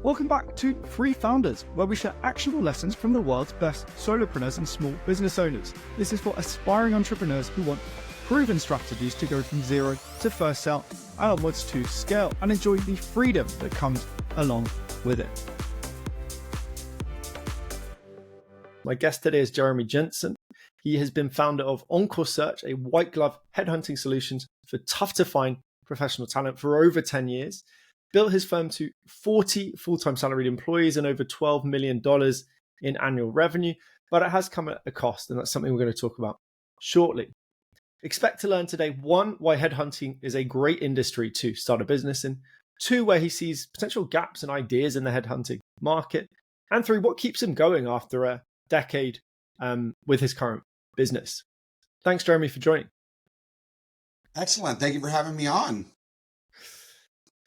Welcome back to Free Founders, where we share actionable lessons from the world's best solopreneurs and small business owners. This is for aspiring entrepreneurs who want proven strategies to go from zero to first sale and onwards to scale and enjoy the freedom that comes along with it. My guest today is Jeremy Jenson. He has been founder of Encore Search, a white glove headhunting solutions for tough to find professional talent for over 10 years. Built his firm to 40 full-time salaried employees and over $12 million in annual revenue, but it has come at a cost, and that's something we're going to talk about shortly. Expect to learn today, 1, why headhunting is a great industry to start a business in, 2, where he sees potential gaps and ideas in the headhunting market, and 3, what keeps him going after a decade with his current business. Thanks, Jeremy, for joining. Excellent. Thank you for having me on.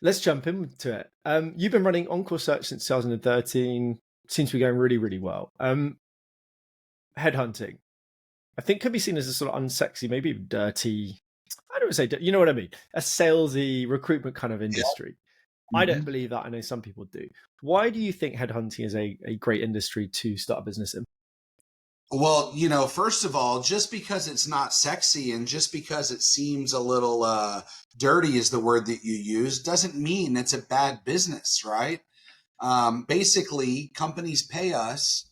Let's jump into it. You've been running Encore Search since 2013. Seems to be going really, really well. Headhunting, I think, could be seen as a sort of unsexy, maybe dirty, I don't say, you know what I mean? A salesy recruitment kind of industry. Yeah. I don't believe that. I know some people do. Why do you think headhunting is a great industry to start a business in? Well, first of all, just because it's not sexy and just because it seems a little dirty is the word that you use, doesn't mean it's a bad business, right? Basically, companies pay us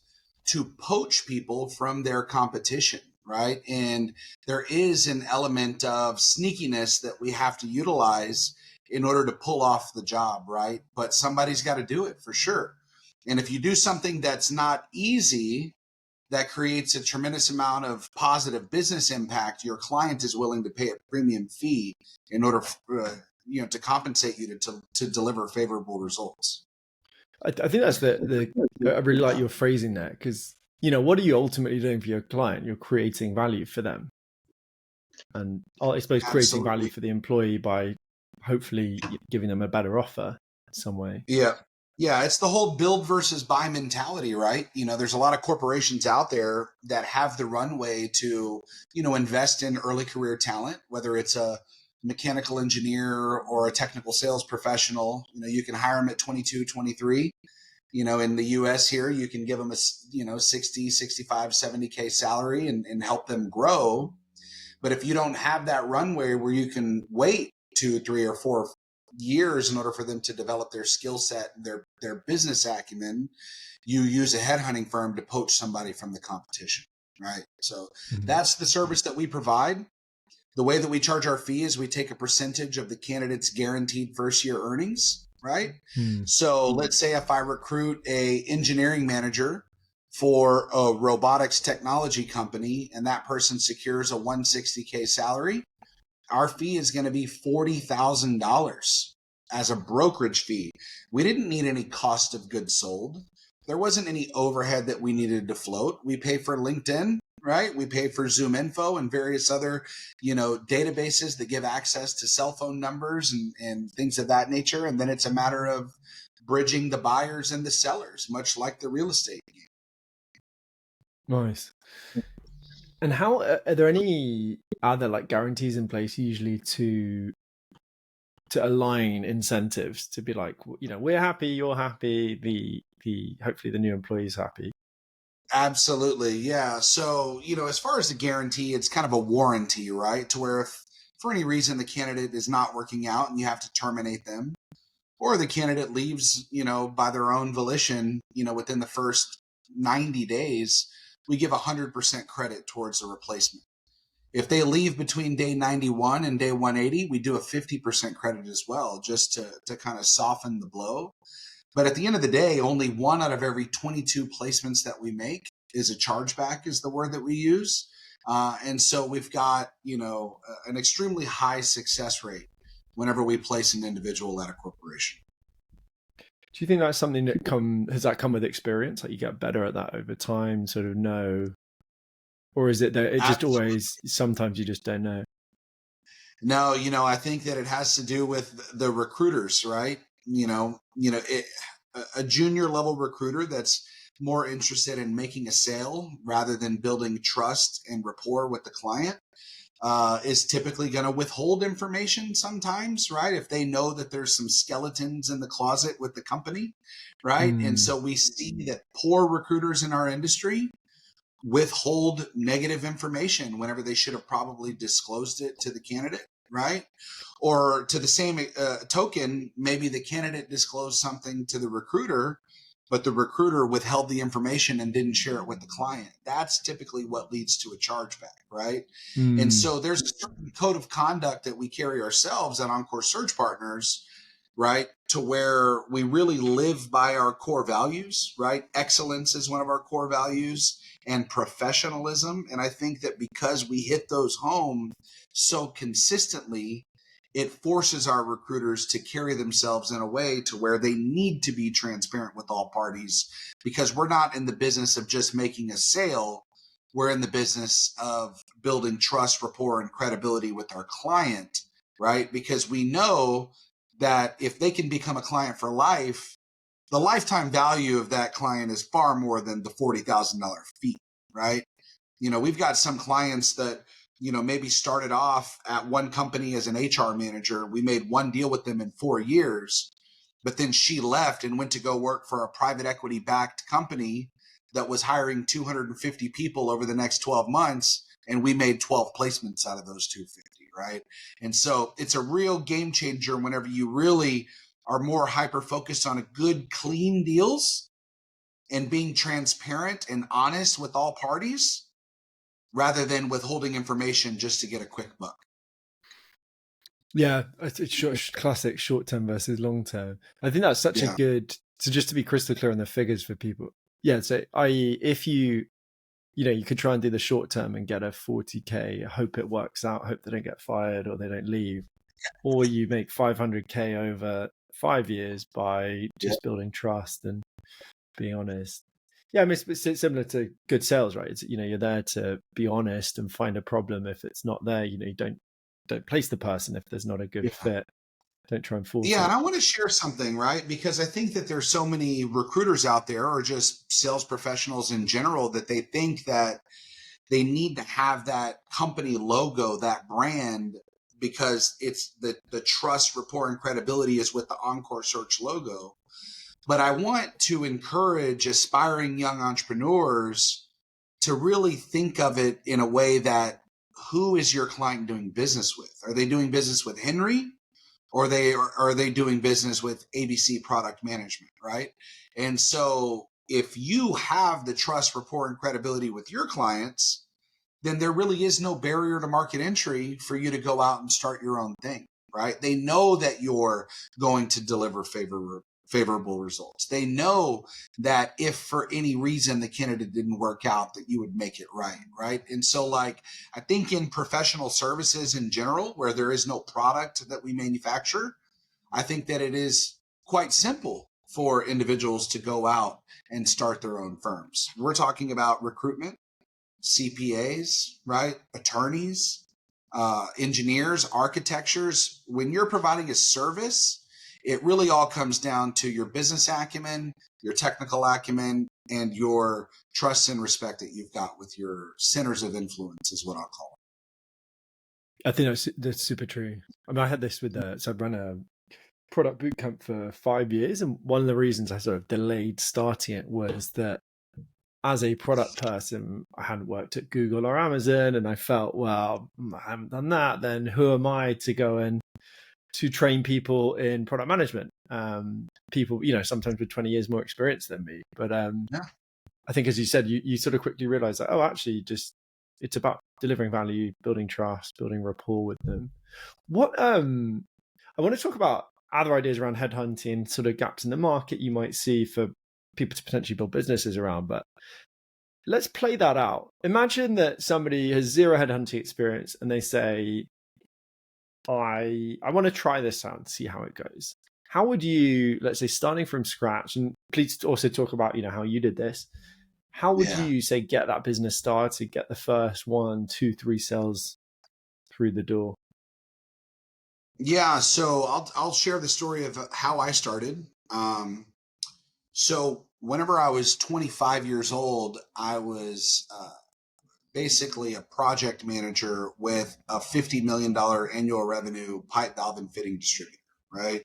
to poach people from their competition, right? And there is an element of sneakiness that we have to utilize in order to pull off the job, right? But somebody's got to do it for sure. And if you do something that's not easy, that creates a tremendous amount of positive business impact, your client is willing to pay a premium fee in order to compensate you to deliver favorable results. I think that's I really like your phrasing there, because what are you ultimately doing for your client? You're creating value for them, and I suppose creating value for the employee by hopefully giving them a better offer in some way. Yeah, it's the whole build versus buy mentality, right? There's a lot of corporations out there that have the runway to, invest in early career talent, whether it's a mechanical engineer or a technical sales professional. You can hire them at 22, 23. In the US here, you can give them a, 60, 65, 70K salary and help them grow. But if you don't have that runway where you can wait 2, 3, or 4 years in order for them to develop their skill set, their business acumen, you use a headhunting firm to poach somebody from the competition, right? So that's the service that we provide. The way that we charge our fee is we take a percentage of the candidate's guaranteed first year earnings, right? So let's say if I recruit a engineering manager for a robotics technology company and that person secures a $160K salary, our fee is going to be $40,000 as a brokerage fee. We didn't need any cost of goods sold. There wasn't any overhead that we needed to float. We pay for LinkedIn, right? We pay for Zoom Info and various other, databases that give access to cell phone numbers and things of that nature. And then it's a matter of bridging the buyers and the sellers, much like the real estate game. Nice. And how are there any other guarantees in place usually to align incentives to be like, we're happy, you're happy, the hopefully the new employee's happy? Absolutely. Yeah. So, as far as the guarantee, it's kind of a warranty, right? To where if for any reason the candidate is not working out and you have to terminate them, or the candidate leaves, by their own volition, within the first 90 days, we give 100% credit towards the replacement. If they leave between day 91 and day 180, we do a 50% credit as well, just to kind of soften the blow. But at the end of the day, only 1 out of every 22 placements that we make is a chargeback, is the word that we use. And so we've got, an extremely high success rate whenever we place an individual at a corporation. Do you think that's something that has come with experience? Like you get better at that over time, sort of know? Or is it that it just always, sometimes you just don't know? No, I think that it has to do with the recruiters, right? A junior level recruiter that's more interested in making a sale rather than building trust and rapport with the client is typically going to withhold information sometimes, right? If they know that there's some skeletons in the closet with the company, right? And so we see that poor recruiters in our industry withhold negative information whenever they should have probably disclosed it to the candidate, right? Or to the same token, maybe the candidate disclosed something to the recruiter, but the recruiter withheld the information and didn't share it with the client. That's typically what leads to a chargeback, right? And so there's a certain code of conduct that we carry ourselves at Encore Search Partners, right? To where we really live by our core values, right? Excellence is one of our core values, and professionalism. And I think that because we hit those home so consistently, it forces our recruiters to carry themselves in a way to where they need to be transparent with all parties, because we're not in the business of just making a sale. We're in the business of building trust, rapport, and credibility with our client, right? Because we know that if they can become a client for life, the lifetime value of that client is far more than the $40,000 fee, right? We've got some clients that, maybe started off at one company as an HR manager. We made one deal with them in 4 years, but then she left and went to go work for a private equity backed company that was hiring 250 people over the next 12 months. And we made 12 placements out of those 250, right? And so it's a real game changer whenever you really are more hyper focused on a good, clean deals and being transparent and honest with all parties rather than withholding information just to get a quick buck. Yeah, it's classic short-term versus long-term. I think that's such a good, so just to be crystal clear on the figures for people. Yeah, so i.e. if you could try and do the short-term and get a 40K, hope it works out, hope they don't get fired or they don't leave. Or you make 500K over 5 years by just building trust and being honest. Yeah, I mean, it's similar to good sales, right? It's, you're there to be honest and find a problem. If it's not there, you don't place the person if there's not a good fit. Don't try and force it. And I want to share something, right? Because I think that there's so many recruiters out there, or just sales professionals in general, that they think that they need to have that company logo, that brand, because it's the trust, rapport, and credibility is with the Encore Search logo. But I want to encourage aspiring young entrepreneurs to really think of it in a way that, who is your client doing business with? Are they doing business with Henry? Or are they doing business with ABC Product Management, right? And so if you have the trust, rapport, and credibility with your clients, then there really is no barrier to market entry for you to go out and start your own thing, right? They know that you're going to deliver favorable results. They know that if for any reason the candidate didn't work out, that you would make it right? And so I think in professional services in general, where there is no product that we manufacture, I think that it is quite simple for individuals to go out and start their own firms. We're talking about recruitment, CPAs, right? Attorneys, engineers, architectures. When you're providing a service, it really all comes down to your business acumen, your technical acumen, and your trust and respect that you've got with your centers of influence, is what I'll call it. I think that's super true. I mean, I had this with so I ran a product bootcamp for 5 years, and one of the reasons I sort of delayed starting it was that as a product person, I hadn't worked at Google or Amazon, and I felt, well, I haven't done that, then who am I to go and to train people in product management? People, sometimes with 20 years more experience than me. But I think, as you said, you sort of quickly realize that, actually, it's about delivering value, building trust, building rapport with them. What I want to talk about other ideas around headhunting, sort of gaps in the market you might see for people to potentially build businesses around. But let's play that out. Imagine that somebody has zero headhunting experience and they say, I want to try this out and see how it goes. How would you, let's say, starting from scratch, and please also talk about, how you did this. How would you say get that business started, get the first 1, 2, 3 sales through the door? Yeah, so I'll share the story of how I started. So whenever I was 25 years old, I was basically a project manager with a $50 million annual revenue pipe valve and fitting distributor, right?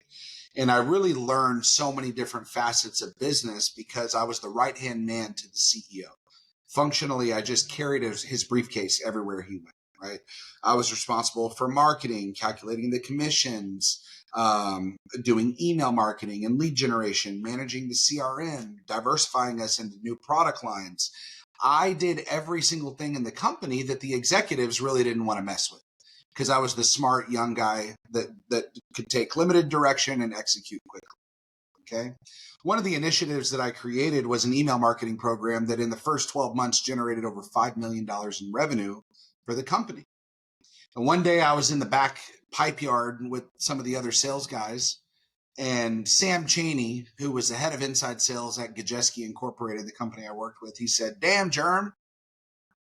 And I really learned so many different facets of business because I was the right-hand man to the CEO. Functionally, I just carried his briefcase everywhere he went, right? I was responsible for marketing, calculating the commissions, doing email marketing and lead generation, managing the CRM, diversifying us into new product lines. I did every single thing in the company that the executives really didn't want to mess with because I was the smart young guy that could take limited direction and execute quickly. Okay. One of the initiatives that I created was an email marketing program that in the first 12 months generated over $5 million in revenue for the company. And one day I was in the back pipe yard with some of the other sales guys, and Sam Chaney, who was the head of inside sales at Gajeski Incorporated, the company I worked with, he said, "Damn, Germ."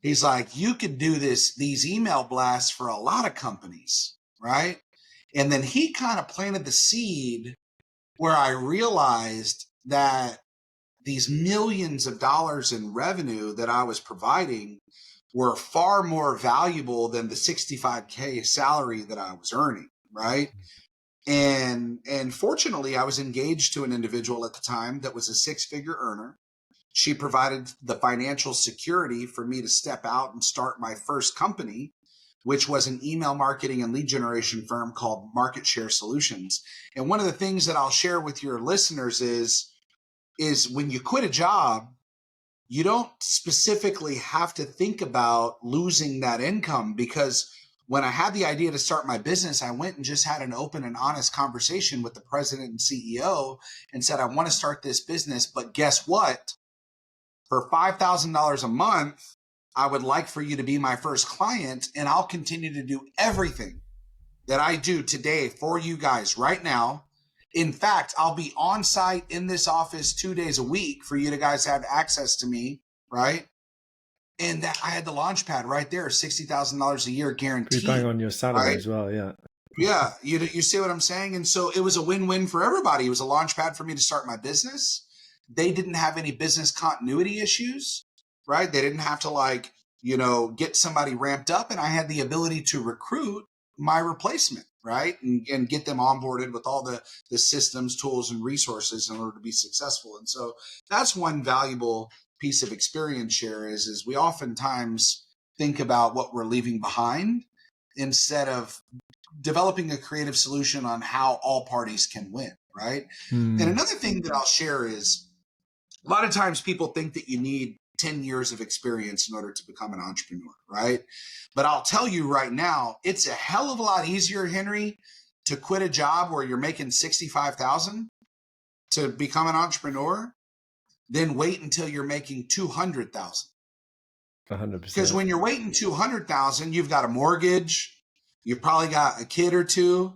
He's like, "You could do these email blasts for a lot of companies, right?" And then he kind of planted the seed where I realized that these millions of dollars in revenue that I was providing were far more valuable than the $65K salary that I was earning, right? And fortunately, I was engaged to an individual at the time that was a six-figure earner. She provided the financial security for me to step out and start my first company, which was an email marketing and lead generation firm called Market Share Solutions. And one of the things that I'll share with your listeners is when you quit a job, you don't specifically have to think about losing that income, because when I had the idea to start my business, I went and just had an open and honest conversation with the president and CEO and said, "I want to start this business, but guess what? For $5,000 a month, I would like for you to be my first client, and I'll continue to do everything that I do today for you guys right now. In fact, I'll be on site in this office 2 days a week for you to guys have access to me," right? And that I had the launch pad right there, $60,000 a year guaranteed. Bang on your salary right? as well, yeah. Yeah, you see what I'm saying? And so it was a win-win for everybody. It was a launch pad for me to start my business. They didn't have any business continuity issues, right? They didn't have to get somebody ramped up, and I had the ability to recruit my replacement, right? And get them onboarded with all the systems, tools, and resources in order to be successful. And so that's one valuable piece of experience share is we oftentimes think about what we're leaving behind instead of developing a creative solution on how all parties can win, right? And another thing that I'll share is a lot of times people think that you need 10 years of experience in order to become an entrepreneur, right? But I'll tell you right now, it's a hell of a lot easier, Henry, to quit a job where you're making $65,000 to become an entrepreneur than wait until you're making $200,000. 100%. Because when you're waiting $200,000, you've got a mortgage, you've probably got a kid or two,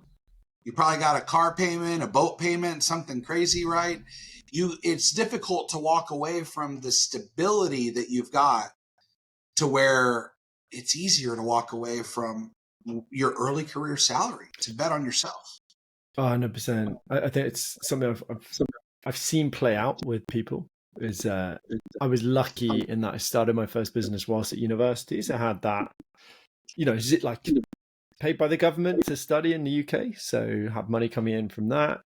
you probably got a car payment, a boat payment, something crazy, right? It's difficult to walk away from the stability that you've got to where it's easier to walk away from your early career salary to bet on yourself. 100%. I think it's something I've seen play out with people. I was lucky in that I started my first business whilst at university, so I had that. Is it like paid by the government to study in the UK? So have money coming in from that.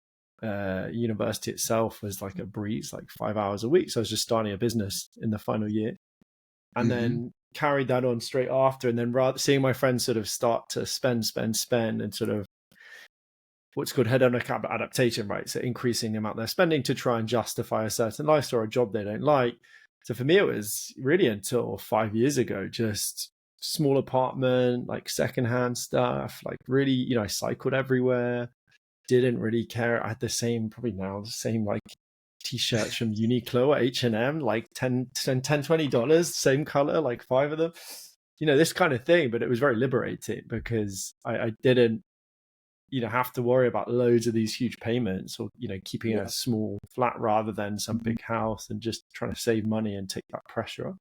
University itself was like a breeze, like 5 hours a week. So I was just starting a business in the final year, and then carried that on straight after. And then seeing my friends sort of start to spend and sort of what's called hedonic adaptation, right? So increasing the amount they're spending to try and justify a certain lifestyle or a job they don't like. So for me, it was really until 5 years ago, just small apartment, like secondhand stuff, like really, I cycled everywhere, didn't really care. I had the same like t-shirts from Uniqlo or H&M, like $10-$20, same color, like 5 of them, this kind of thing. But it was very liberating because I didn't, have to worry about loads of these huge payments or, keeping a small flat rather than some big house and just trying to save money and take that pressure off.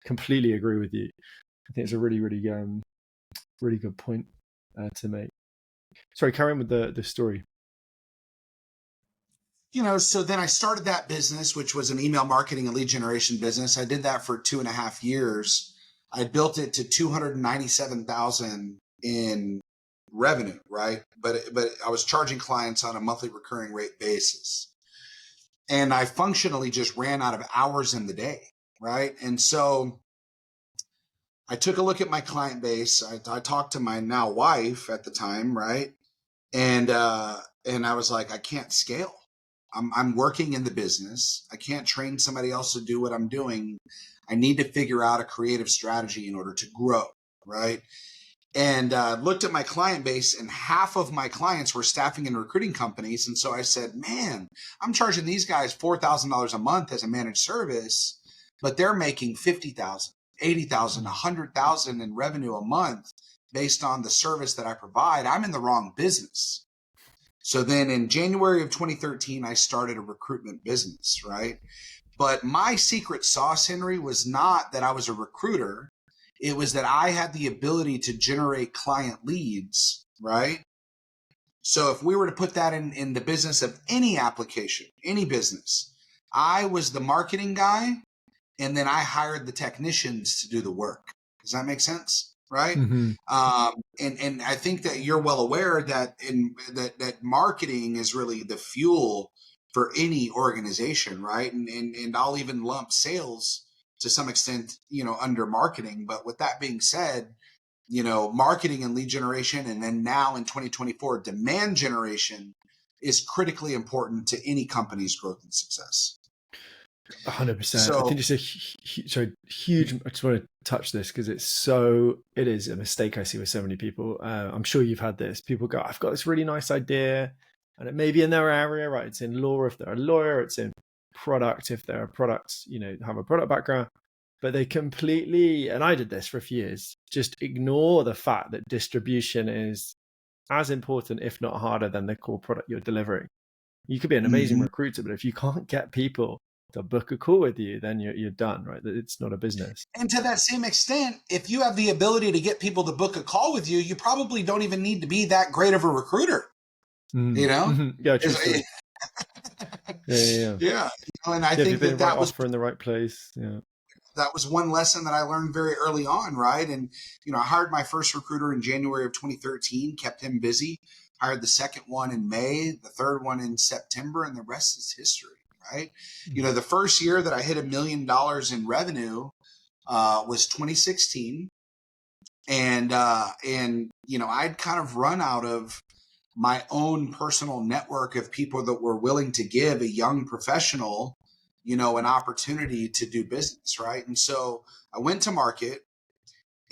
Completely agree with you. I think it's a really, really, really good point to make. Sorry, carry on with the story. So then I started that business, which was an email marketing and lead generation business. I did that for 2.5 years. I built it to 297,000 in revenue, right? But I was charging clients on a monthly recurring rate basis. And I functionally just ran out of hours in the day, right? And so I took a look at my client base. I talked to my now wife at the time, right? And I was like, I can't scale. I'm working in the business. I can't train somebody else to do what I'm doing. I need to figure out a creative strategy in order to grow, right? And looked at my client base, and half of my clients were staffing and recruiting companies. And so I said, man, I'm charging these guys $4,000 a month as a managed service, but they're making 50,000, 80,000, 100,000 in revenue a month based on the service that I provide. I'm in the wrong business. So then in January of 2013, I started a recruitment business, right? But my secret sauce, Henry, was not that I was a recruiter. It was that I had the ability to generate client leads, right? So if we were to put that in the business of any application, any business, I was the marketing guy, and then I hired the technicians to do the work. Does that make sense? Right. Mm-hmm. And I think that you're well aware that that marketing is really the fuel for any organization, right? And I'll even lump sales to some extent, under marketing. But with that being said, marketing and lead generation, and then now in 2024, demand generation is critically important to any company's growth and success. 100%. I So think it's a huge. I just want to touch this because it is a mistake I see with so many people. I'm sure you've had this. People go, I've got this really nice idea, and it may be in their area, right? It's in law if they're a lawyer, it's in product if they're a product, have a product background. But they completely, and I did this for a few years, just ignore the fact that distribution is as important, if not harder, than the core product you're delivering. You could be an amazing recruiter, but if you can't get people to book a call with you, then you're done, right? It's not a business. And to that same extent, if you have the ability to get people to book a call with you, you probably don't even need to be that great of a recruiter. Yeah, true. Yeah. Yeah. And I think that was offer in the right place. Yeah. That was one lesson that I learned very early on, right? And, I hired my first recruiter in January of 2013, kept him busy, hired the second one in May, the third one in September, and the rest is history, right? The first year that I hit $1 million in revenue was 2016. And I'd kind of run out of my own personal network of people that were willing to give a young professional an opportunity to do business, right? And so I went to market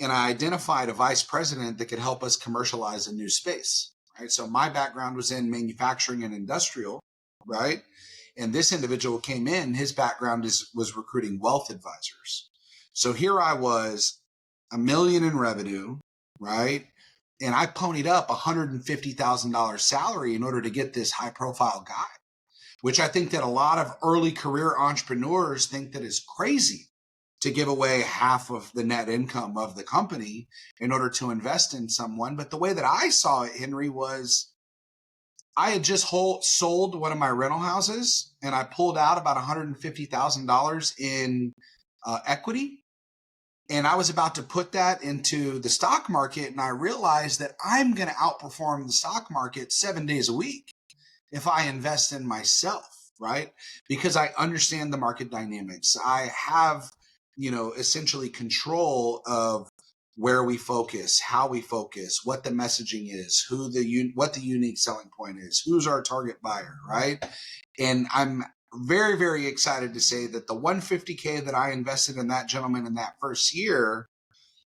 and I identified a vice president that could help us commercialize a new space, right? So my background was in manufacturing and industrial, right? And this individual came in, his background was recruiting wealth advisors. So here I was, $1 million in revenue, right? And I ponied up $150,000 salary in order to get this high profile guy, which I think that a lot of early career entrepreneurs think that is crazy to give away half of the net income of the company in order to invest in someone. But the way that I saw it, Henry, was I had just sold one of my rental houses and I pulled out about $150,000 in equity. And I was about to put that into the stock market. And I realized that I'm going to outperform the stock market 7 days a week if I invest in myself, right? Because I understand the market dynamics. I have, essentially control of where we focus, how we focus, what the messaging is, what the unique selling point is, who's our target buyer, right? And I'm very, very excited to say that the $150K that I invested in that gentleman in that first year,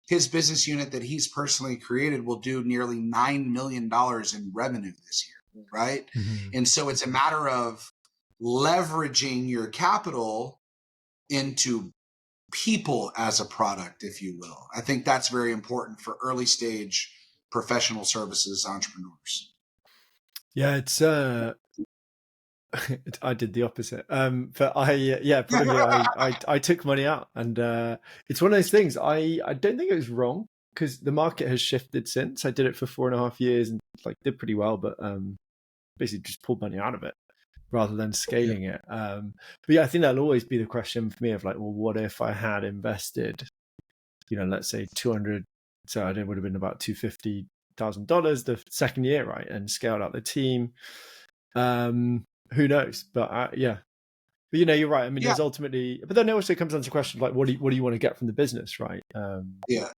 his business unit that he's personally created will do nearly $9 million in revenue this year, right? Mm-hmm. And so it's a matter of leveraging your capital into people as a product, if you will. I think that's very important for early stage professional services entrepreneurs. Yeah, it's I did the opposite. But I took money out, and it's one of those things. I don't think it was wrong because the market has shifted since. I did it for 4.5 years and did pretty well, but basically just pulled money out of it rather than scaling it. But yeah, I think that'll always be the question for me of well, what if I had invested let's say 200, so it would have been about $250,000 the second year, right? And scaled out the team. Who knows? But yeah. But you're right. I mean, Yeah. there's ultimately, but then it also comes down to questions like, what do you want to get from the business, right? Yeah.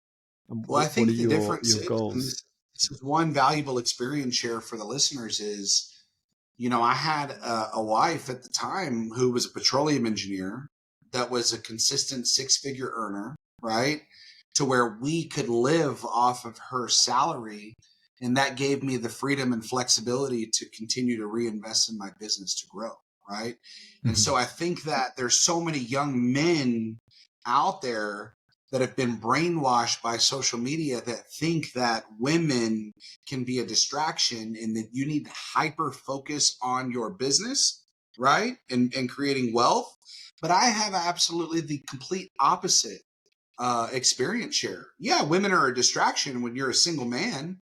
And Well, I what are think the difference your is, and goals? this is one valuable experience share for the listeners is, I had a wife at the time who was a petroleum engineer that was a consistent six-figure earner, right? To where we could live off of her salary. And that gave me the freedom and flexibility to continue to reinvest in my business to grow, right? And so I think that there's so many young men out there that have been brainwashed by social media that think that women can be a distraction and that you need to hyper focus on your business, right? And creating wealth. But I have absolutely the complete opposite experience share. Yeah, women are a distraction when you're a single man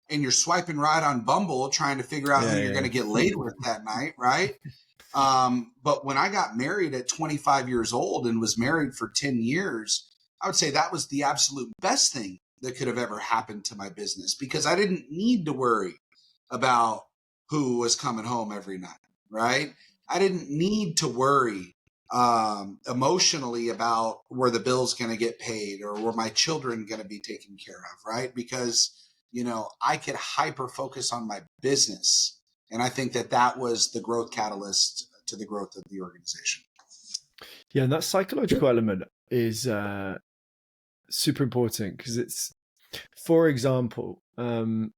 and you're swiping right on Bumble trying to figure out who you're going to get laid with that night, right? But when I got married at 25 years old and was married for 10 years, I would say that was the absolute best thing that could have ever happened to my business because I didn't need to worry about who was coming home every night, right? I didn't need to worry emotionally about were the bills going to get paid or were my children going to be taken care of, right? Because, I could hyper focus on my business. And I think that was the growth catalyst to the growth of the organization. Yeah, and that psychological element is super important because it's, for example, some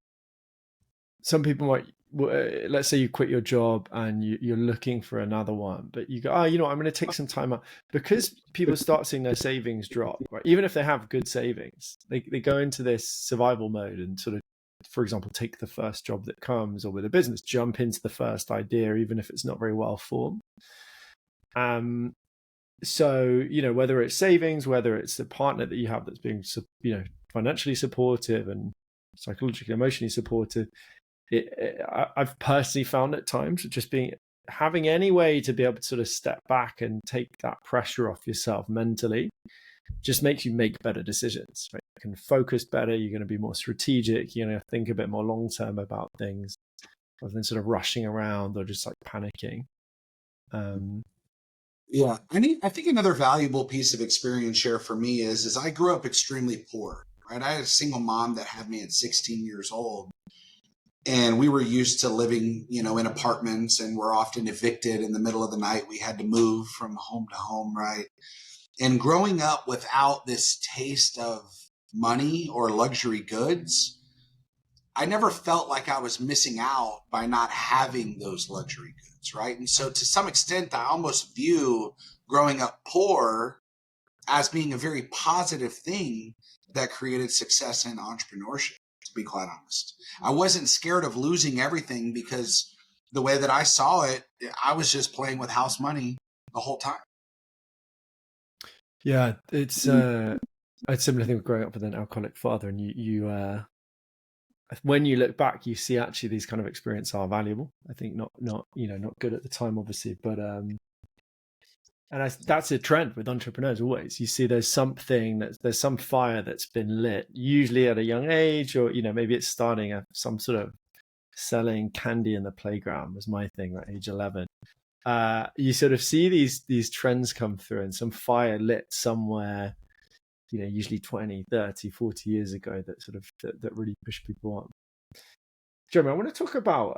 people might, let's say you quit your job and you're looking for another one, but you go, I'm going to take some time out, because people start seeing their savings drop, right? Even if they have good savings, they go into this survival mode and sort of, for example, take the first job that comes, or with a business, jump into the first idea, even if it's not very well formed. So, whether it's savings, whether it's the partner that you have that's being, financially supportive and psychologically, emotionally supportive, I've personally found at times just having any way to be able to sort of step back and take that pressure off yourself mentally just makes you make better decisions, right? You can focus better. You're going to be more strategic. You're going to think a bit more long-term about things rather than sort of rushing around or just like panicking. Yeah. I think another valuable piece of experience share for me is I grew up extremely poor, right? I had a single mom that had me at 16 years old. And we were used to living, in apartments, and we're often evicted in the middle of the night. We had to move from home to home, right? And growing up without this taste of money or luxury goods, I never felt like I was missing out by not having those luxury goods, right? And so to some extent, I almost view growing up poor as being a very positive thing that created success in entrepreneurship, to be quite honest. I wasn't scared of losing everything because the way that I saw it, I was just playing with house money the whole time. Yeah, it's I had a similar thing with growing up with an alcoholic father, and you when you look back, you see actually these kind of experiences are valuable. I think not good at the time, obviously, but that's a trend with entrepreneurs always. You see there's some fire that's been lit, usually at a young age, or maybe it's starting at some sort of selling candy in the playground was my thing at age 11. You sort of see these trends come through, and some fire lit somewhere, usually 20, 30, 40 years ago, that sort of that really push people on. Jeremy, I want to talk about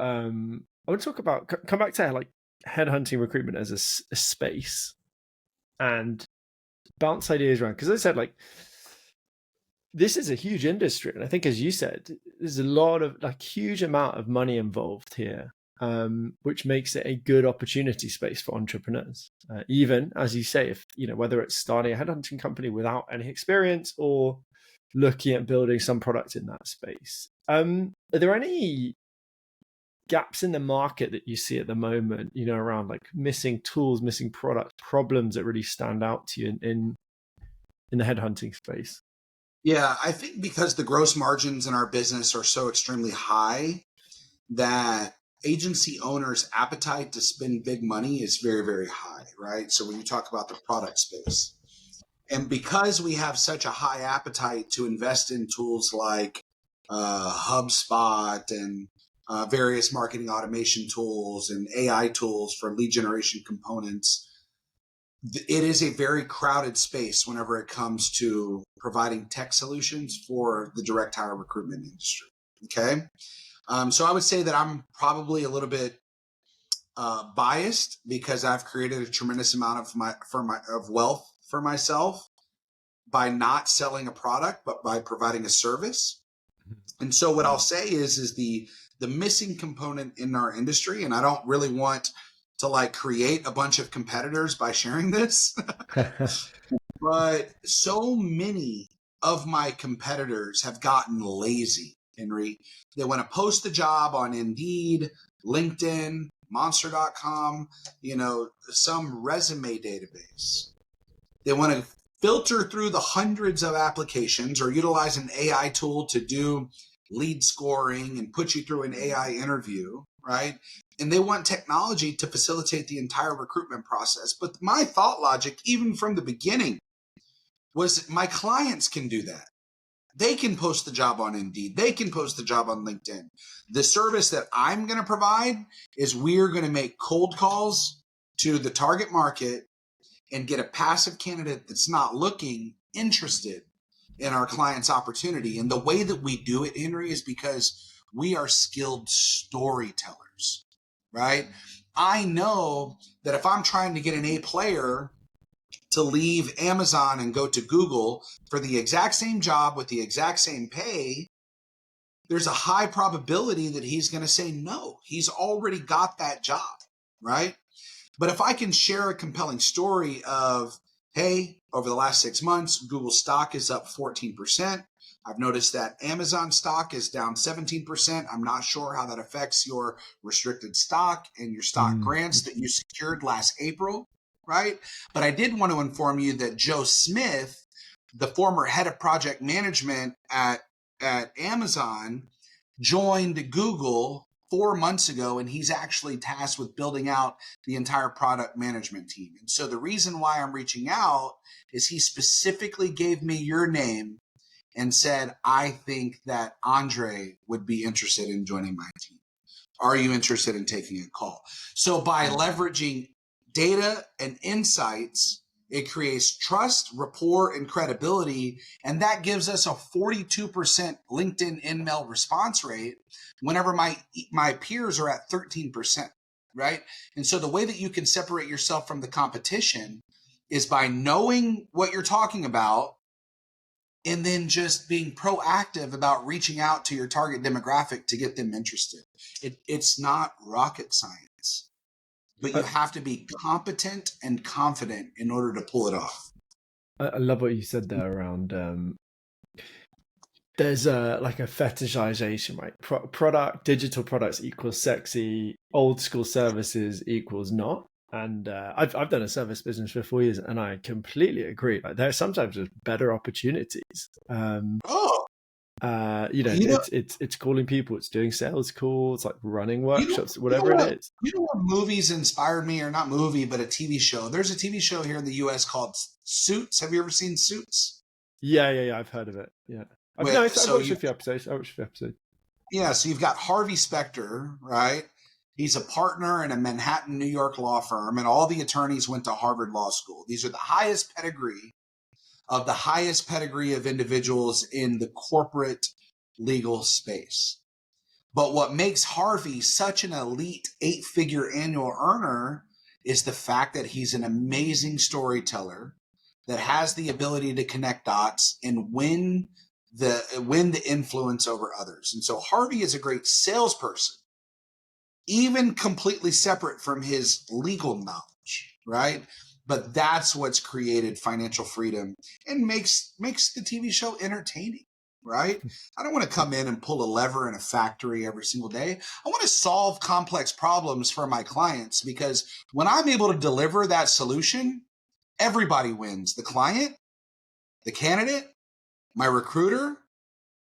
come back to like headhunting recruitment as a space, and bounce ideas around, because as I said, like, this is a huge industry, and I think, as you said, there's a lot of huge amount of money involved here, which makes it a good opportunity space for entrepreneurs. Even as you say, if whether it's starting a headhunting company without any experience or looking at building some product in that space. Are there any gaps in the market that you see at the moment, around like missing tools, missing products, problems that really stand out to you in the headhunting space? Yeah, I think because the gross margins in our business are so extremely high that agency owners' appetite to spend big money is very, very high, right? So when you talk about the product space, And because we have such a high appetite to invest in tools like HubSpot and various marketing automation tools and AI tools for lead generation components, it is a very crowded space whenever it comes to providing tech solutions for the direct hire recruitment industry. Okay. So I would say that I'm probably a little bit biased because I've created a tremendous amount of wealth for myself by not selling a product, but by providing a service. And so what I'll say is the missing component in our industry, and I don't really want to like create a bunch of competitors by sharing this, but so many of my competitors have gotten lazy, Henry. They want to post the job on Indeed, LinkedIn, Monster.com, some resume database. They want to filter through the hundreds of applications or utilize an AI tool to do lead scoring and put you through an AI interview, right? And they want technology to facilitate the entire recruitment process. But my thought logic, even from the beginning, was my clients can do that. They can post the job on Indeed. They can post the job on LinkedIn. The service that I'm going to provide is we're going to make cold calls to the target market and get a passive candidate that's not looking interested in our client's opportunity. And the way that we do it, Henry, is because we are skilled storytellers, right? I know that if I'm trying to get an A player to leave Amazon and go to Google for the exact same job with the exact same pay, there's a high probability that he's going to say no. He's already got that job, right? But if I can share a compelling story of, hey, over the last 6 months, Google stock is up 14%. I've noticed that Amazon stock is down 17%. I'm not sure how that affects your restricted stock and your stock grants that you secured last April, right? But I did want to inform you that Joe Smith, the former head of project management at Amazon, joined Google 4 months ago, and he's actually tasked with building out the entire product management team. And so the reason why I'm reaching out is he specifically gave me your name and said, I think that Andre would be interested in joining my team. Are you interested in taking a call? So by leveraging data and insights, it creates trust, rapport, and credibility. And that gives us a 42% LinkedIn in-mail response rate whenever my peers are at 13%, right? And so the way that you can separate yourself from the competition is by knowing what you're talking about and then just being proactive about reaching out to your target demographic to get them interested. It's not rocket science, but you have to be competent and confident in order to pull it off. I love what you said there around there's a fetishization, right? Digital products equals sexy, old school services equals not. And I've done a service business for 4 years, and I completely agree. Like there's sometimes just better opportunities. It's calling people, it's doing sales calls, like running workshops, whatever it is. You know what movies inspired me, or not movie, but a TV show? There's a TV show here in the U.S. called Suits. Have you ever seen Suits? Yeah. I've heard of it. Yeah. I've watched a few episodes. Yeah, so you've got Harvey Specter, right? He's a partner in a Manhattan, New York law firm, and all the attorneys went to Harvard Law School. These are the highest pedigree of individuals in the corporate legal space. But what makes Harvey such an elite 8-figure annual earner is the fact that he's an amazing storyteller that has the ability to connect dots and win the influence over others. And so Harvey is a great salesperson, even completely separate from his legal knowledge, right? But that's what's created financial freedom and makes the TV show entertaining, right? I don't want to come in and pull a lever in a factory every single day. I want to solve complex problems for my clients, because when I'm able to deliver that solution, everybody wins. The client, the candidate, my recruiter,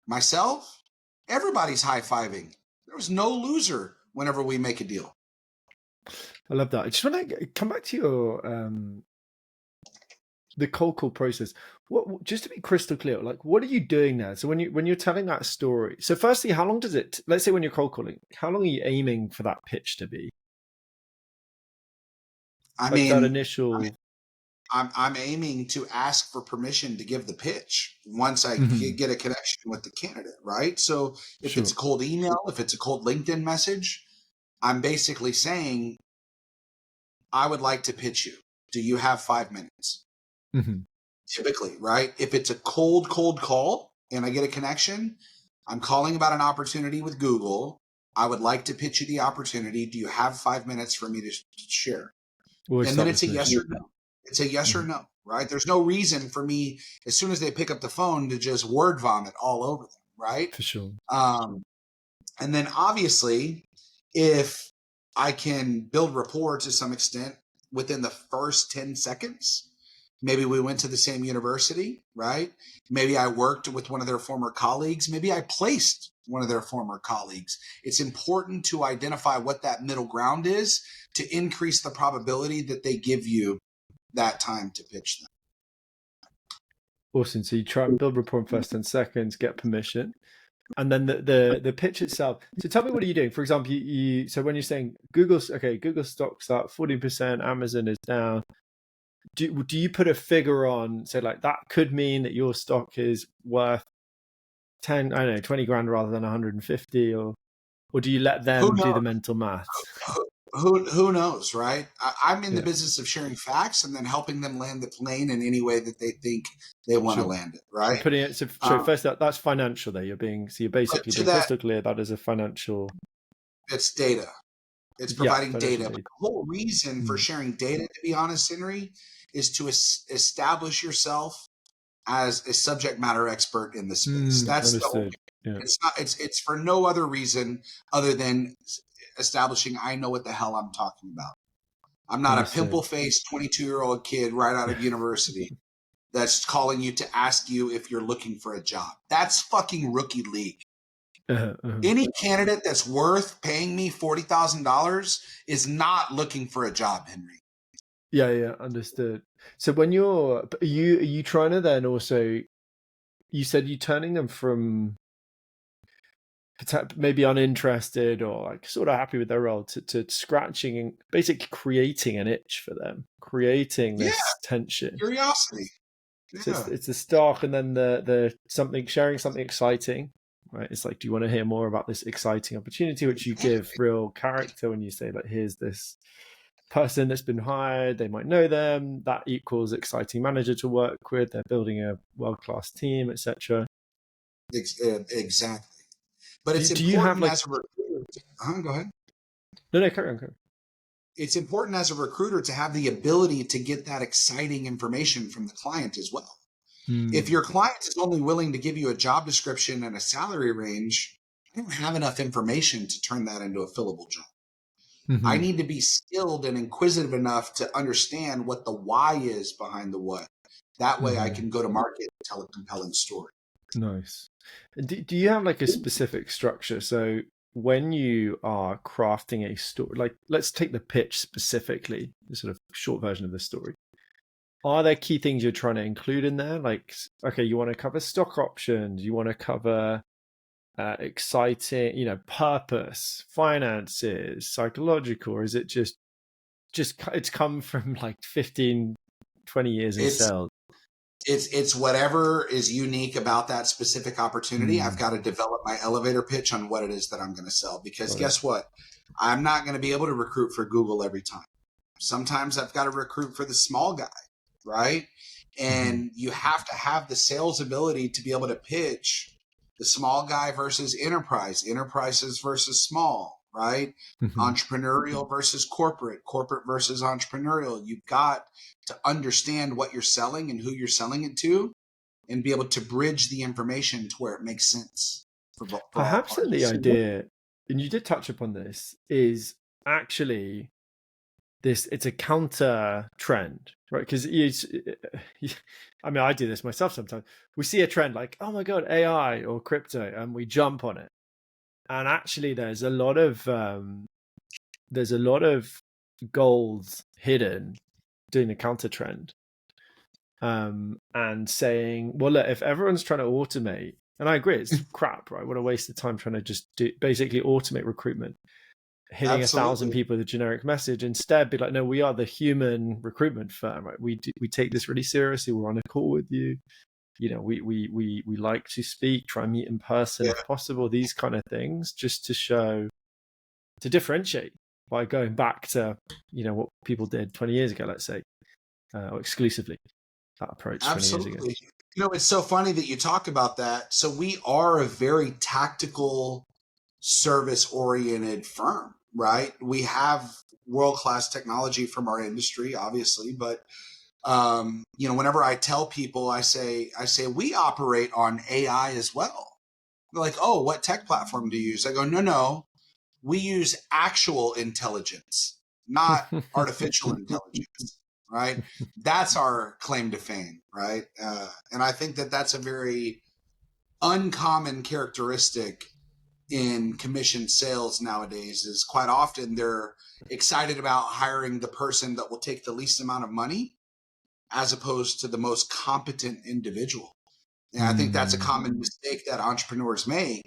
myself, everybody's high-fiving. There was no loser whenever we make a deal. I love that. I just want to come back to the cold call process. Just to be crystal clear, like what are you doing there? So when you're telling that story, so firstly, how long does it? Let's say when you're cold calling, how long are you aiming for that pitch to be? I Like that mean, initial. I'm aiming to ask for permission to give the pitch once I Mhm. get a connection with the candidate, right? So if it's Sure. a cold email, if it's a cold LinkedIn message, I'm basically saying, I would like to pitch you. Do you have 5 minutes? Hmm. Typically, right? If it's a cold call and I get a connection, I'm calling about an opportunity with Google. I would like to pitch you the opportunity. Do you have 5 minutes for me to share? Always And then start with it's a yes permission. or no. It's a yes or Hmm. no, right? There's no reason for me, as soon as they pick up the phone, to just word vomit all over them, right? For sure. Um, and then obviously, if I can build rapport to some extent within the first 10 seconds, maybe we went to the same university, right? Maybe I worked with one of their former colleagues. Maybe I placed one of their former colleagues. It's important to identify what that middle ground is to increase the probability that they give you that time to pitch them. Awesome. So you try and build rapport in first 10 seconds, get permission. And then the pitch itself. So tell me, what are you doing? For example, so when you're saying Google stock's up 40%, Amazon is down. Do you put a figure on, say like that could mean that your stock is worth 10, I don't know, 20 grand rather than 150, or do you let Who them do knows? the mental maths? Who knows, right? I'm in the Yeah, business of sharing facts and then helping them land the plane in any way that they think they want to sure. land it, And right? putting it, so Um, first that's financial there. You're but basically to being that, crystal clear that is a financial, it's data. It's yeah, providing financial data. But data. the whole reason for Mm. sharing data, to be honest, Henry, is to establish yourself as a subject matter expert in the space. That's the only. Understood. Yeah. It's not. It's for no other reason other than establishing I know what the hell I'm talking about. I'm not a Understood. pimple-faced 22-year-old kid right out of university that's calling you to ask you if you're looking for a job. That's fucking rookie league. Uh-huh. Any candidate that's worth paying me $40,000 is not looking for a job, Henry. Yeah, understood. So when are you trying to then also, you said you turning them from maybe uninterested or like sort of happy with their role to scratching and basically creating an itch for them, creating Yeah, this tension. curiosity. So Yeah, it's the stock, and then the something, sharing something exciting, right? It's like, do you want to hear more about this exciting opportunity, which you give real character when you say like, here's this person that's been hired, they might know them, that equals exciting manager to work with, they're building a world-class team, etc. exactly. But it's Do you have important like, as a recruiter. Go ahead. no, carry on, carry on. It's important as a recruiter to have the ability to get that exciting information from the client as well. If Hmm. your client is only willing to give you a job description and a salary range, I don't have enough information to turn that into a fillable job. I Mm-hmm. need to be skilled and inquisitive enough to understand what the why is behind the what. That way I Mm-hmm. can go to market and tell a compelling story. Nice. Do you have like a specific structure? So when you are crafting a story, like let's take the pitch specifically, the sort of short version of the story. Are there key things you're trying to include in there? Like, okay, you want to cover stock options, you want to cover exciting, purpose, finances, psychological, or is it just it's come from like 15, 20 years in It's sales? it's whatever is unique about that specific opportunity. I've Mm, got to develop my elevator pitch on what it is that I'm going to sell, because got it. guess what? I'm not going to be able to recruit for Google every time. Sometimes I've got to recruit for the small guy, right? Mm-hmm. And you have to have the sales ability to be able to pitch the small guy versus enterprises versus small, right? Mm-hmm. Entrepreneurial versus corporate versus entrepreneurial. You've got to understand what you're selling and who you're selling it to, and be able to bridge the information to where it makes sense for all Perhaps then the parties. idea, and you did touch upon this, is actually it's a counter trend, right? Because I mean, I do this myself sometimes. We see a trend like, oh my god, AI or crypto, and we jump on it. And actually, there's a lot of gold hidden doing the counter trend. and saying, well, look, if everyone's trying to automate, and I agree, it's crap, right? What a waste of time trying to just basically automate recruitment, hitting 1,000 people with a generic message. Instead, be like, no, we are the human recruitment firm, right? We take this really seriously. We're on a call with you. You know, we like to speak, try and meet in person if possible. These kind of things, just to differentiate by going back to, you know, what people did 20 years ago, let's say, or exclusively that approach 20 years ago. You know, it's so funny that you talk about that. So we are a very tactical, service-oriented firm, right? We have world-class technology from our industry, obviously, but you know, whenever I tell people, I say we operate on AI as well. They're like, oh, what tech platform do you use? I go, no, we use actual intelligence, not artificial intelligence, right? That's our claim to fame, right? And I think that that's a very uncommon characteristic in commission sales nowadays. Is quite often they're excited about hiring the person that will take the least amount of money as opposed to the most competent individual. And I think that's a common mistake that entrepreneurs make,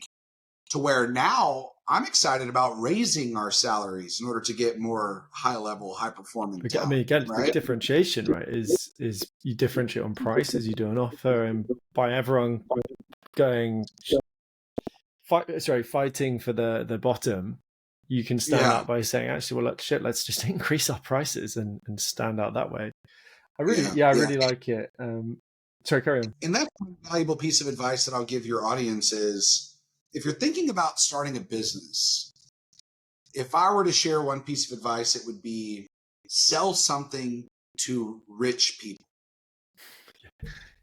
to where now I'm excited about raising our salaries in order to get more high level, high performing talent. I mean, again, right? The differentiation, right, is you differentiate on prices, you do an offer, and by everyone going fighting for the bottom, you can stand out by saying, actually, well, look, shit, let's just increase our prices and stand out that way. I really like it. Sorry, carry on. And that's one valuable piece of advice that I'll give your audience is, if you're thinking about starting a business, if I were to share one piece of advice, it would be sell something to rich people.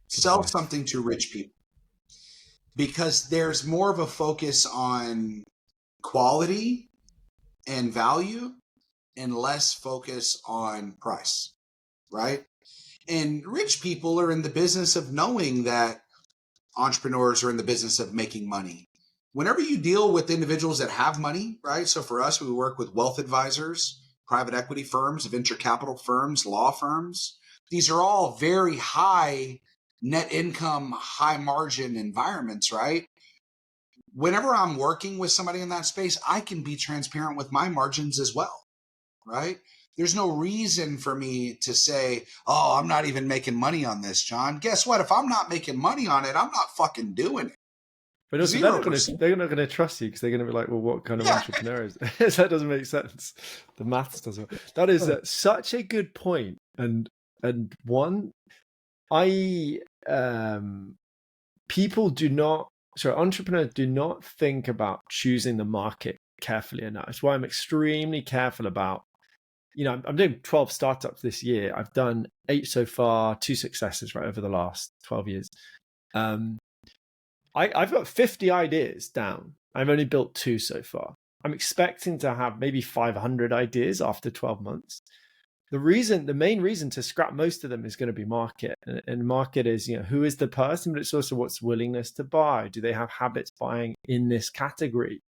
Sell something to rich people. Because there's more of a focus on quality and value and less focus on price, right? And rich people are in the business of knowing that entrepreneurs are in the business of making money. Whenever you deal with individuals that have money, right? So for us, we work with wealth advisors, private equity firms, venture capital firms, law firms. These are all very high net income, high margin environments, right? Whenever I'm working with somebody in that space, I can be transparent with my margins as well, right? There's no reason for me to say, oh, I'm not even making money on this, John. Guess what? If I'm not making money on it, I'm not fucking doing it. But also, they're not going to trust you, because they're going to be like, well, what kind of entrepreneur is this? That doesn't make sense. The maths doesn't. That is such a good point. And one, entrepreneurs do not think about choosing the market carefully enough. That's why I'm extremely careful about, you know, I'm doing 12 startups this year. I've done 8 so far, 2 successes right over the last 12 years. I've got 50 ideas down. I've only built 2 so far. I'm expecting to have maybe 500 ideas after 12 months. The main reason to scrap most of them is going to be market. And market is, you know, who is the person, but it's also what's willingness to buy. Do they have habits buying in this category?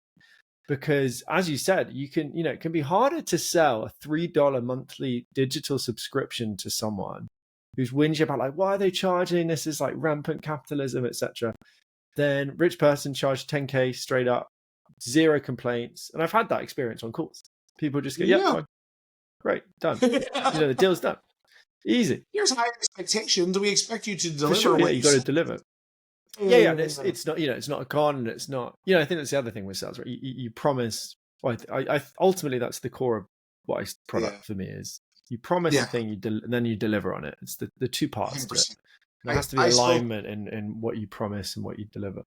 Because as you said, it can be harder to sell a $3 monthly digital subscription to someone who's whinging about like, why are they charging? This is like rampant capitalism, etc. Then rich person charged 10K straight up, 0 complaints. And I've had that experience on calls. People just go, fine. Great, done. The deal's done. Easy. Here's high expectations. We expect you to deliver. For sure, you got to deliver. Yeah. It's not, it's not a con. It's not, I think that's the other thing with sales, right? You promise. Well, I ultimately that's the core of what product for me is. You promise a thing, and then you deliver on it. It's the 2 parts 100%. To it. There has to be alignment in what you promise and what you deliver.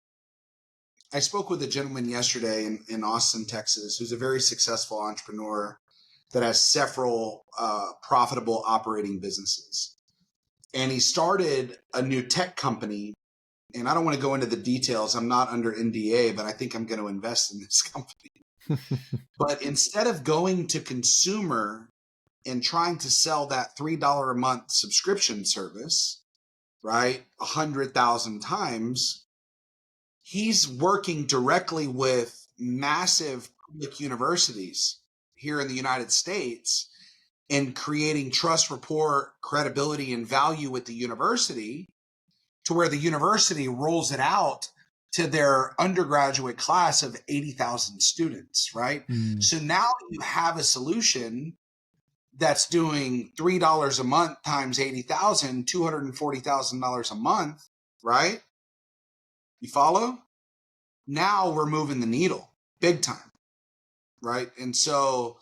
I spoke with a gentleman yesterday in Austin, Texas, who's a very successful entrepreneur that has several profitable operating businesses. And he started a new tech company. And I don't want to go into the details. I'm not under NDA, but I think I'm going to invest in this company. But instead of going to consumer and trying to sell that $3 a month subscription service, right, 100,000 times, he's working directly with massive public universities here in the United States. and creating trust, rapport, credibility, and value with the university, to where the university rolls it out to their undergraduate class of 80,000 students, right? So now you have a solution that's doing $3 a month times 80,000, $240,000 a month, right? You follow? Now we're moving the needle big time, right? And so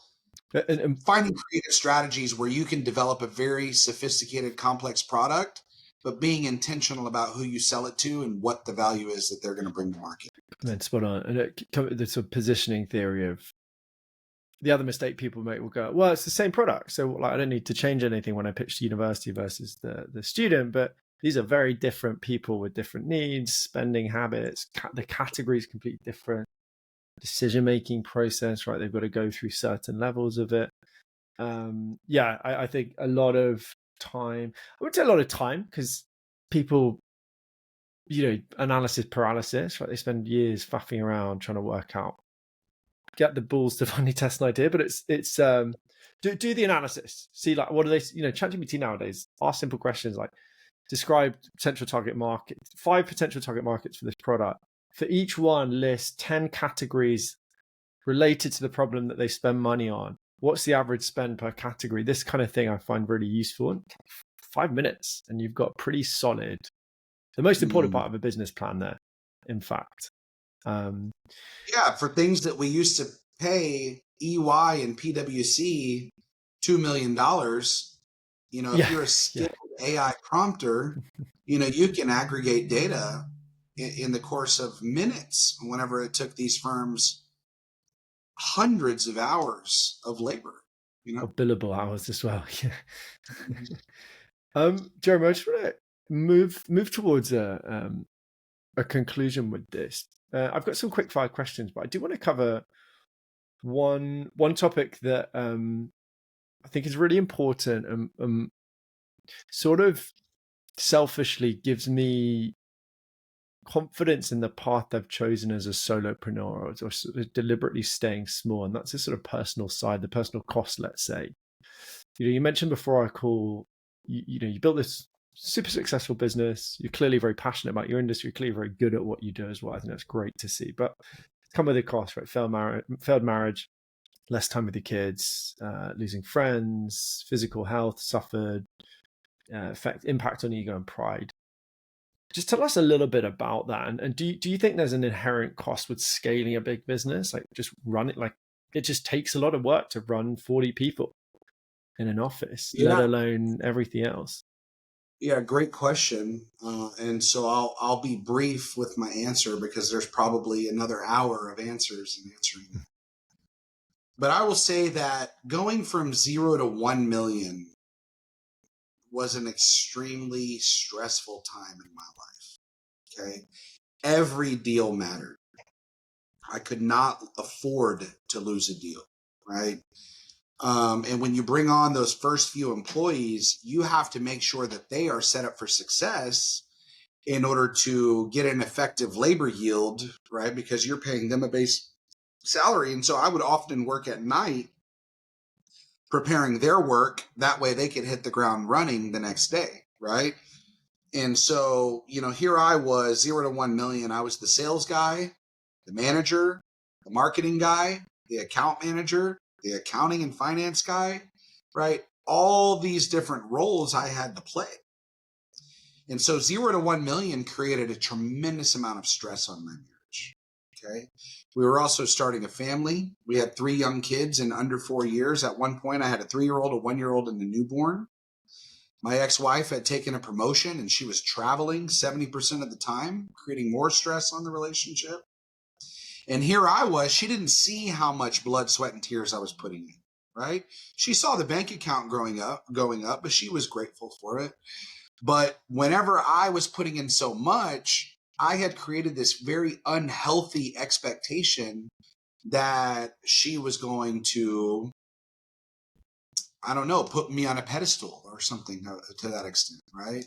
finding creative strategies where you can develop a very sophisticated, complex product, but being intentional about who you sell it to and what the value is that they're going to bring to market. Then spot on. And the sort of positioning theory of the other mistake people make will go, well, it's the same product. So like, I don't need to change anything when I pitch to university versus the student, but these are very different people with different needs, spending habits, the category is completely different, decision-making process, right? They've got to go through certain levels of it. I think a lot of time, I wouldn't say a lot of time, because people, analysis paralysis, right? They spend years faffing around trying to work out, get the balls to finally test an idea, but it's do the analysis. See, like, what are they, ChatGPT nowadays, ask simple questions like, describe potential target market, 5 potential target markets for this product. For each one, list 10 categories related to the problem that they spend money on. What's the average spend per category? This kind of thing I find really useful. In 5 minutes, and you've got pretty solid, the most important part of a business plan there, in fact. For things that we used to pay EY and PwC $2 million, if you're a skilled AI prompter, you can aggregate data in the course of minutes, whenever it took these firms hundreds of hours of labor, Of billable hours as well. Jeremy, I just want to move towards a conclusion with this. I've got some quick fire questions, but I do want to cover one topic that I think is really important and sort of selfishly gives me confidence in the path I've chosen as a solopreneur, or sort of deliberately staying small. And that's a sort of personal side, the personal cost, let's say. You mentioned before our call, you built this super successful business. You're clearly very passionate about your industry. You're clearly very good at what you do as well. I think that's great to see, but it's come with a cost, right? Failed marriage, less time with your kids, losing friends, physical health suffered, impact on ego and pride. Just tell us a little bit about that. And do you think there's an inherent cost with scaling a big business? Like, just run it, like, it just takes a lot of work to run 40 people in an office, let alone everything else. Yeah, great question. And so I'll be brief with my answer, because there's probably another hour of answers in answering that. But I will say that going from 0 to 1 million was an extremely stressful time in my life. Okay. Every deal mattered. I could not afford to lose a deal. Right. And when you bring on those first few employees, you have to make sure that they are set up for success in order to get an effective labor yield, right? Because you're paying them a base salary. And so I would often work at night preparing their work. That way they could hit the ground running the next day, right? And so, here I was, 0 to 1 million. I was the sales guy, the manager, the marketing guy, the account manager, the accounting and finance guy, right? All these different roles I had to play. And so 0 to 1 million created a tremendous amount of stress on my marriage. Okay. We were also starting a family. We had 3 young kids in under 4 years. At one point, I had a 3-year-old, a 1-year-old, and a newborn. My ex-wife had taken a promotion and she was traveling 70% of the time, creating more stress on the relationship. And here I was, she didn't see how much blood, sweat, and tears I was putting in, right? She saw the bank account going up, but she was grateful for it. But whenever I was putting in so much, I had created this very unhealthy expectation that she was going to, I don't know, put me on a pedestal or something to that extent, right?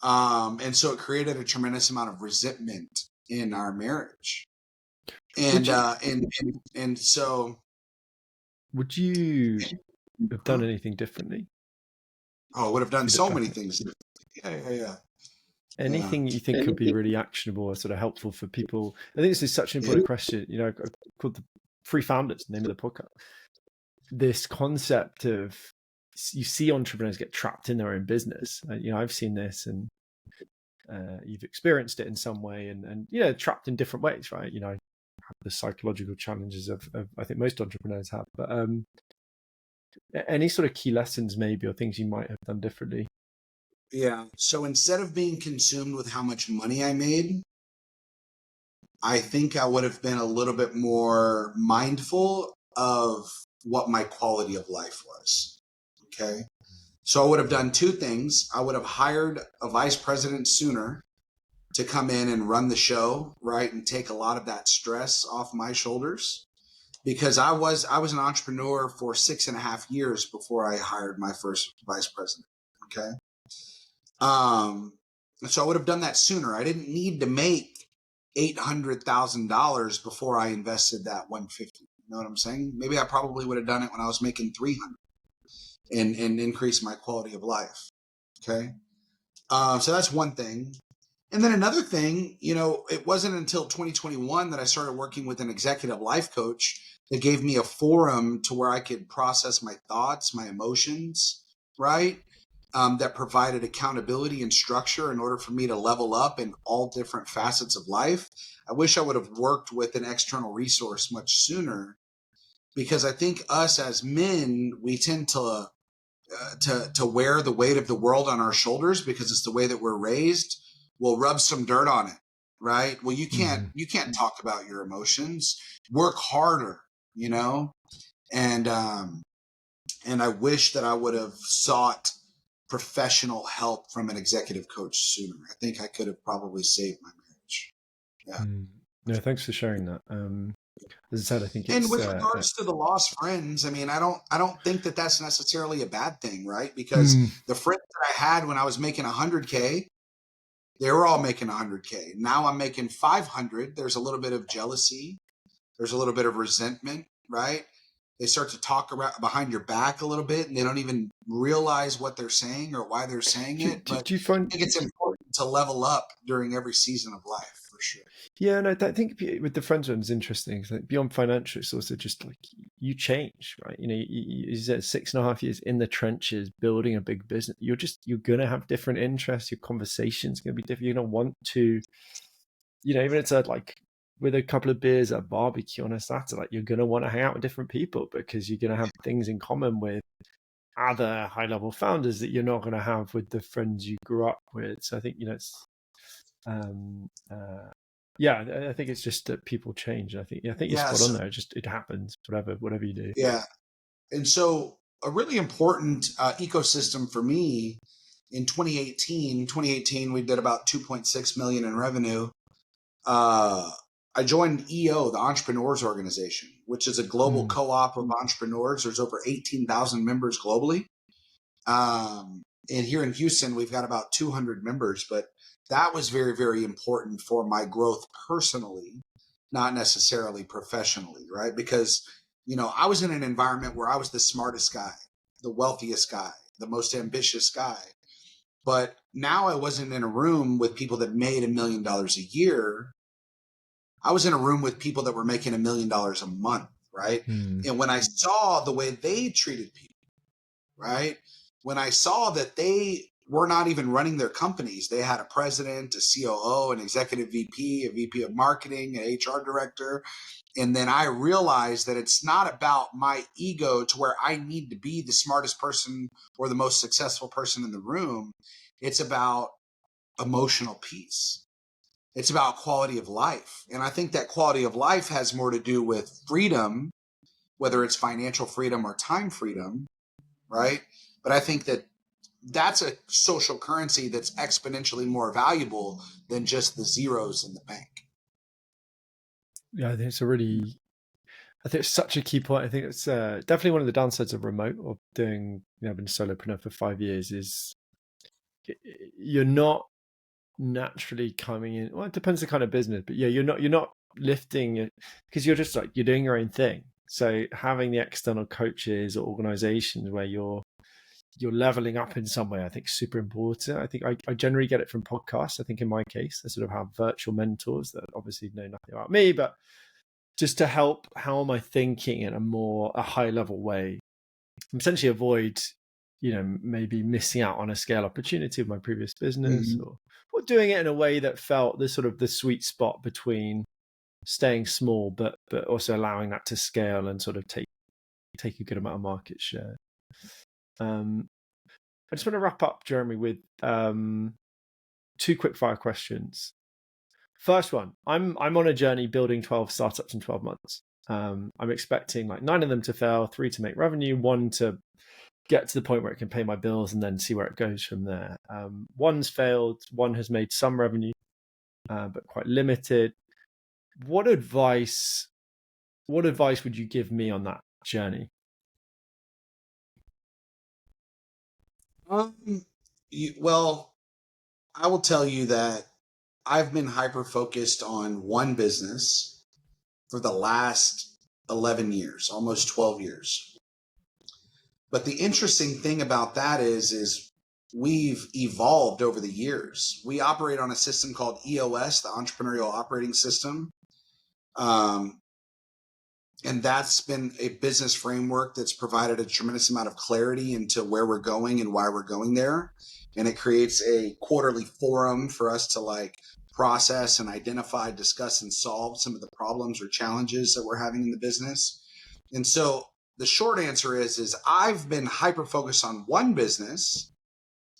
And so it created a tremendous amount of resentment in our marriage. And so, would you have done anything differently? Oh, I would have If done you look so back many at things. Yeah. anything you think could be really actionable or sort of helpful for people. I think this is such an Yeah. important question. You know, called the Free Founders, name of the podcast. This concept of you see entrepreneurs get trapped in their own business. You know, I've seen this, and you've experienced it in some way, and you know, trapped in different ways, right? You know, the psychological challenges of I think most entrepreneurs have. But any sort of key lessons, maybe, or things you might have done differently? Yeah. So instead of being consumed with how much money I made, I think I would have been a little bit more mindful of what my quality of life was. Okay. So I would have done two things. I would have hired a vice president sooner to come in and run the show, right? And take a lot of that stress off my shoulders, because I was an entrepreneur for 6.5 years before I hired my first vice president. Okay. So I would have done that sooner. I didn't need to make $800,000 before I invested that 150. You know what I'm saying? Maybe I probably would have done it when I was making 300 and increase my quality of life. Okay. So that's one thing. And then another thing, you know, it wasn't until 2021 that I started working with an executive life coach that gave me a forum to where I could process my thoughts, my emotions, right? That provided accountability and structure in order for me to level up in all different facets of life. I wish I would have worked with an external resource much sooner, because I think us as men, we tend to wear the weight of the world on our shoulders because it's the way that we're raised. We'll rub some dirt on it, right? Well, you can't talk about your emotions. Work harder, you know. And I wish that I would have sought professional help from an executive coach sooner. I think I could have probably saved my marriage. Yeah. No, thanks for sharing that. As I said, I think And it's with regards to the lost friends, I mean, I don't think that that's necessarily a bad thing, right? Because the friends that I had when I was making 100K, they were all making 100K. Now I'm making 500. There's a little bit of jealousy. There's a little bit of resentment, right? They start to talk around behind your back a little bit, and they don't even realize what they're saying or why they're saying it. But do you I find? think it's important to level up during every season of life, for sure. Yeah, and I think with the friends one is interesting. Like beyond financial, it's also just like you change, right? You know, you said 6.5 years in the trenches, building a big business. You're gonna have different interests. Your conversation's gonna be different. You're gonna want to, you know, even if it's like with a couple of beers at a barbecue on a Saturday, like you're gonna want to hang out with different people because you're gonna have things in common with other high level founders that you're not gonna have with the friends you grew up with. So I think, you know, it's um yeah, I think it's just that people change. I think you're Yeah. spot on So, there. It happens, whatever you do. yeah. And so a really important ecosystem for me in 2018, we did about 2.6 million in revenue. I joined EO, the Entrepreneurs Organization, which is a global co-op of entrepreneurs. There's over 18,000 members globally. And here in Houston, we've got about 200 members, but that was very, very important for my growth personally, not necessarily professionally, right? Because, you know, I was in an environment where I was the smartest guy, the wealthiest guy, the most ambitious guy. But now I wasn't in a room with people that made $1 million a year. I was in a room with people that were making $1 million a month, right? And when I saw the way they treated people, right? When I saw that they were not even running their companies, they had a president, a COO, an executive VP, a VP of marketing, an HR director. And then I realized that it's not about my ego to where I need to be the smartest person or the most successful person in the room. It's about emotional peace. It's about quality of life. And I think that quality of life has more to do with freedom, whether it's financial freedom or time freedom, right? But I think that that's a social currency that's exponentially more valuable than just the zeros in the bank. Yeah, I think I think it's such a key point. I think it's definitely one of the downsides of remote or doing, you know, I've been a solopreneur for 5 years is you're not naturally coming in. Well, it depends the kind of business, but yeah, you're not lifting it because you're just like, you're doing your own thing. So having the external coaches or organizations where you're leveling up in some way, I think is super important. I think I generally get it from podcasts. I think in my case, I sort of have virtual mentors that obviously know nothing about me, but just to help, how am I thinking in a high level way, essentially avoid, maybe missing out on a scale opportunity of my previous business, or doing it in a way that felt the sweet spot between staying small, but also allowing that to scale and sort of take a good amount of market share. I just want to wrap up, Jeremy, with 2 quick fire questions. First one, I'm on a journey building 12 startups in 12 months. I'm expecting like 9 of them to fail, 3 to make revenue, 1 to get to the point where it can pay my bills, and then see where it goes from there. 1's failed, 1 has made some revenue, but quite limited. What advice would you give me on that journey? Well, I will tell you that I've been hyper focused on one business for the last 11 years, almost 12 years. But the interesting thing about that is we've evolved over the years. We operate on a system called EOS, the Entrepreneurial Operating System. And that's been a business framework that's provided a tremendous amount of clarity into where we're going and why we're going there. And it creates a quarterly forum for us to like process and identify, discuss, and solve some of the problems or challenges that we're having in the business. And so the short answer is I've been hyper focused on one business,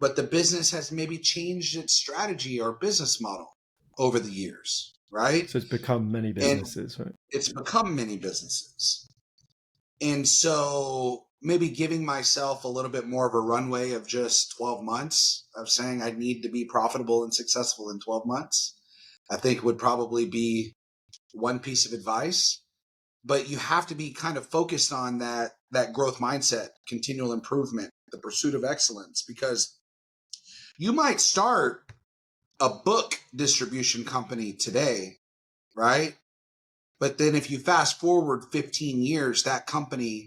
but the business has maybe changed its strategy or business model over the years. Right? So it's become many businesses, right? It's become many businesses. And so maybe giving myself a little bit more of a runway of just 12 months of saying I need to be profitable and successful in 12 months, I think would probably be one piece of advice. But you have to be kind of focused on that growth mindset, continual improvement, the pursuit of excellence, because you might start a book distribution company today, right? But then if you fast forward 15 years, that company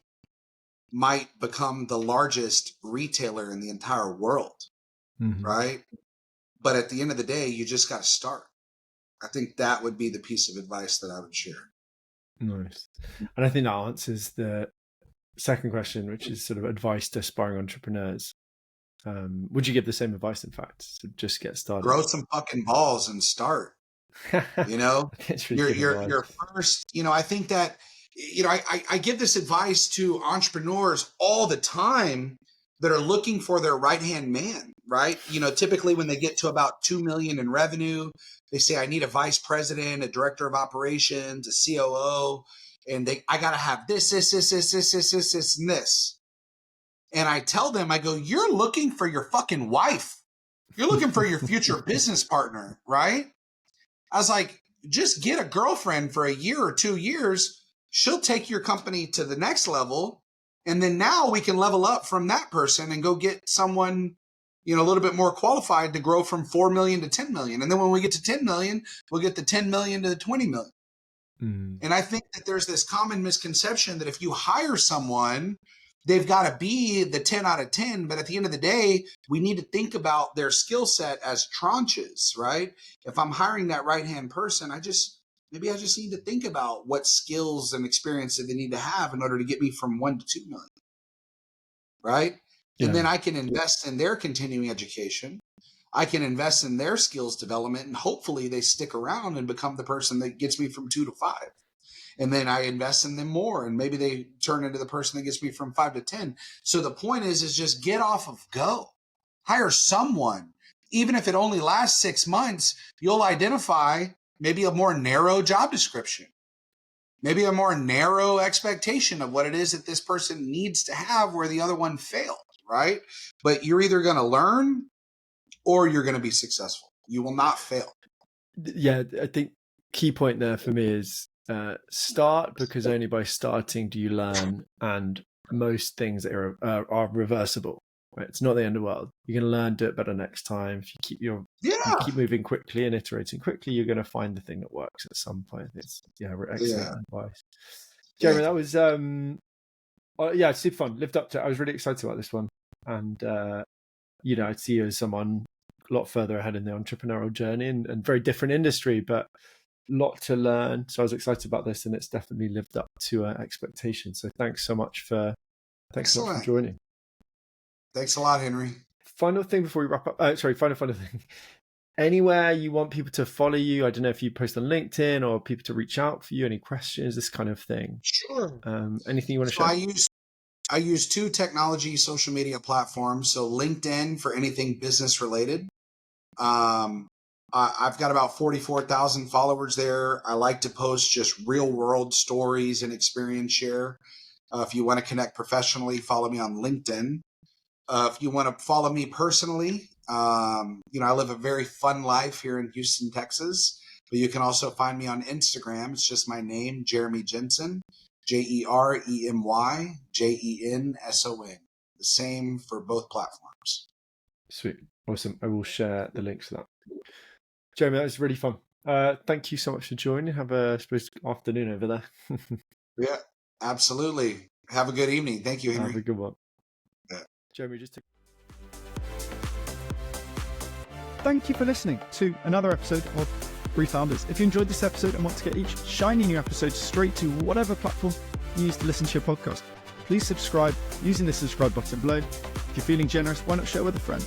might become the largest retailer in the entire world, right? But at the end of the day, you just got to start. I think that would be the piece of advice that I would share. Nice. And I think that answers the second question, which is sort of advice to aspiring entrepreneurs. Would you give the same advice, in fact, to just get started? Grow some fucking balls and start. Your first, I think that, I give this advice to entrepreneurs all the time that are looking for their right-hand man, right? Typically when they get to about 2 million in revenue, they say, I need a vice president, a director of operations, a COO, and I got to have this, and this. And I tell them, I go, you're looking for your fucking wife. You're looking for your future business partner, right? I was like, just get a girlfriend for a year or 2 years. She'll take your company to the next level. And then now we can level up from that person and go get someone, a little bit more qualified to grow from 4 million to 10 million. And then when we get to 10 million, we'll get the 10 million to the 20 million. And I think that there's this common misconception that if you hire someone, they've got to be the 10 out of 10. But at the end of the day, we need to think about their skill set as tranches, right? If I'm hiring that right-hand person, I just need to think about what skills and experience that they need to have in order to get me from 1 to 2 million, right? Yeah. And then I can invest in their continuing education. I can invest in their skills development, and hopefully they stick around and become the person that gets me from 2 to 5. And then I invest in them more, and maybe they turn into the person that gets me from 5 to 10. So the point is just get off of go. Hire someone. Even if it only lasts 6 months, you'll identify maybe a more narrow job description, maybe a more narrow expectation of what it is that this person needs to have where the other one failed, right? But you're either going to learn or you're going to be successful. You will not fail. Yeah, I think key point there for me is start, because only by starting do you learn, and most things are reversible. Right? It's not the end of the world. You're going to learn, do it better next time. If you keep moving quickly and iterating quickly, you're going to find the thing that works at some point. It's excellent advice. Jeremy, that was super fun. Lived up to it. I was really excited about this one, and I'd see you as someone a lot further ahead in the entrepreneurial journey and very different industry, but a lot to learn. So I was excited about this, and it's definitely lived up to expectations. So thanks so much for joining. Thanks a lot, Henry. Final thing before we wrap up. Final thing. Anywhere you want people to follow you? I don't know if you post on LinkedIn or people to reach out for you, any questions, this kind of thing. Sure. Anything you want to share? I use 2 technology social media platforms. So LinkedIn for anything business related. I've got about 44,000 followers there. I like to post just real world stories and experience share. If you want to connect professionally, follow me on LinkedIn. If you want to follow me personally, I live a very fun life here in Houston, Texas, but you can also find me on Instagram. It's just my name, Jeremy Jenson, JeremyJenson. The same for both platforms. Sweet. Awesome. I will share the links to that. Jeremy, that was really fun. Thank you so much for joining. Have a afternoon over there. Yeah, absolutely. Have a good evening. Thank you, Henry. Have a good one. Yeah. Jeremy, Thank you for listening to another episode of Free Founders. If you enjoyed this episode and want to get each shiny new episode straight to whatever platform you use to listen to your podcast, please subscribe using the subscribe button below. If you're feeling generous, why not share with a friend?